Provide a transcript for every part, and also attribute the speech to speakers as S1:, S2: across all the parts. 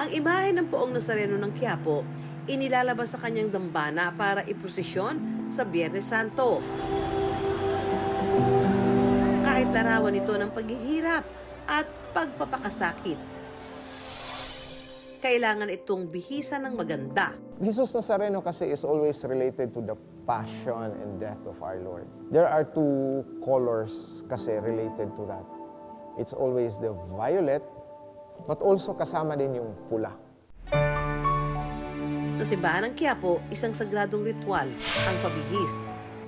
S1: Ang imahe ng Poong Nazareno ng Quiapo, inilalabas sa kanyang dambana para iprosesyon sa Biyernes Santo. Kahit larawan ito ng paghihirap at pagpapakasakit, kailangan itong bihisan ng maganda.
S2: Jesus Nazareno kasi is always related to the passion and death of our Lord. There are two colors kasi related to that. It's always the violet, but also kasama din yung pula.
S1: Sa simbahan ng Quiapo, isang sagradong ritual ang pabihis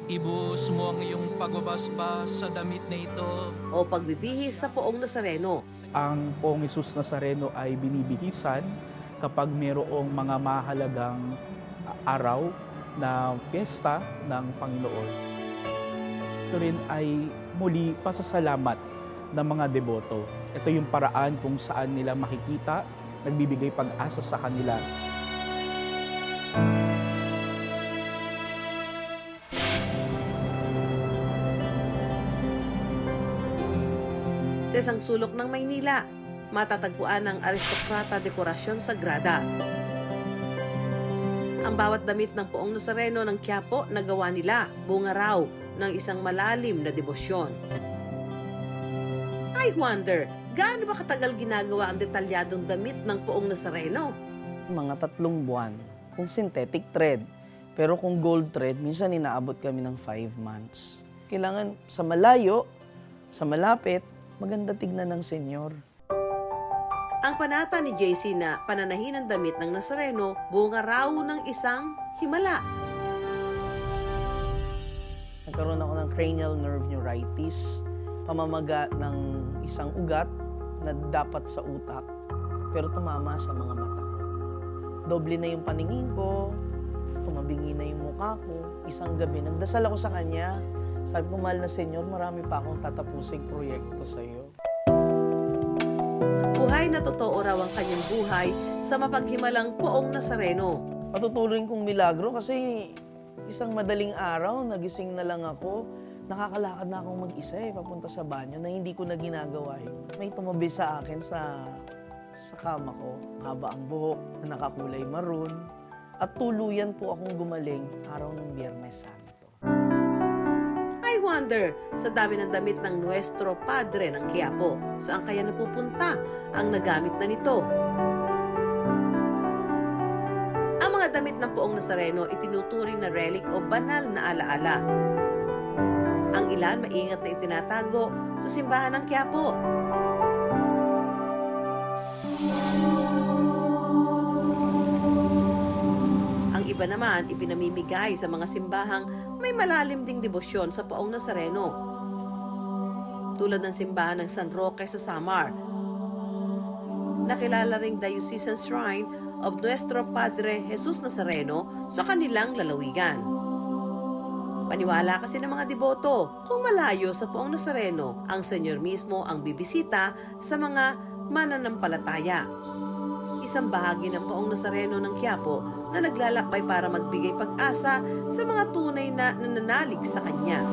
S3: Ibuhos mo ang iyong pagbabasbas sa damit na ito.
S1: o pagbibihis sa Poong Nazareno.
S4: Ang Poong Jesus Nazareno ay binibihisan kapag mayroong mga mahalagang araw na piyesta ng Panginoon. Ito rin ay muli pasasalamat ng mga deboto. Ito yung paraan kung saan nila makikita, nagbibigay pag-asa sa kanila.
S1: Sa isang sulok ng Maynila, matatagpuan ang aristokrata dekorasyon sagrada. Ang bawat damit ng Poong Nazareno ng Quiapo na gawa nila, bunga raw ng isang malalim na debosyon. I wonder, gaano ba katagal ginagawa ang detalyadong damit ng Poong Nazareno?
S5: Mga 3 buwan kung synthetic thread. Pero kung gold thread, minsan inaabot kami ng 5 months. Kailangan sa malayo, sa malapit, maganda tignan ng senyor.
S1: Ang panata ni JC na pananahin ng damit ng Nazareno, bunga raw ng isang himala.
S5: Nagkaroon ako ng cranial nerve neuritis, pamamaga ng isang ugat na dapat sa utak, pero tumama sa mga mata ko. Doble na yung paningin ko, tumabingi na yung mukha ko. Isang gabi, nagdasal ako sa kanya. Sabi ko, mahal na senyor, marami pa akong tatapusing proyekto sa iyo.
S1: Buhay na totoo raw ang kanyang buhay sa mapaghimalang Poong Nazareno.
S5: Matutuloy kong milagro kasi isang madaling araw, nagising na lang ako. Nakakalakad na akong mag-isa papunta sa banyo na hindi ko na ginagawa yun. May tumabi sa akin sa kama ko. Haba ang buhok na nakakulay maroon. At tuluyan po akong gumaling araw ng Biyernes Santo.
S1: I wonder, sa dami ng damit ng Nuestro Padre ng Quiapo, saan kaya napupunta ang nagamit na nito? Ang mga damit ng Poong Nazareno itinuturing na relic o banal na alaala. Ang ilan maingat na itinatago sa simbahan ng Quiapo. Ang iba naman ipinamimigay sa mga simbahang may malalim ding debosyon sa Poong Nazareno. Tulad ng simbahan ng San Roque sa Samar, nakilala ring Diocesan Shrine of Nuestro Padre Jesus Nazareno sa kanilang lalawigan. Paniwala kasi ng mga deboto, kung malayo sa Poong Nazareno, ang Senyor mismo ang bibisita sa mga mananampalataya. Isang bahagi ng Poong Nazareno ng Quiapo na naglalakbay para magbigay pag-asa sa mga tunay na nananalig sa kanya.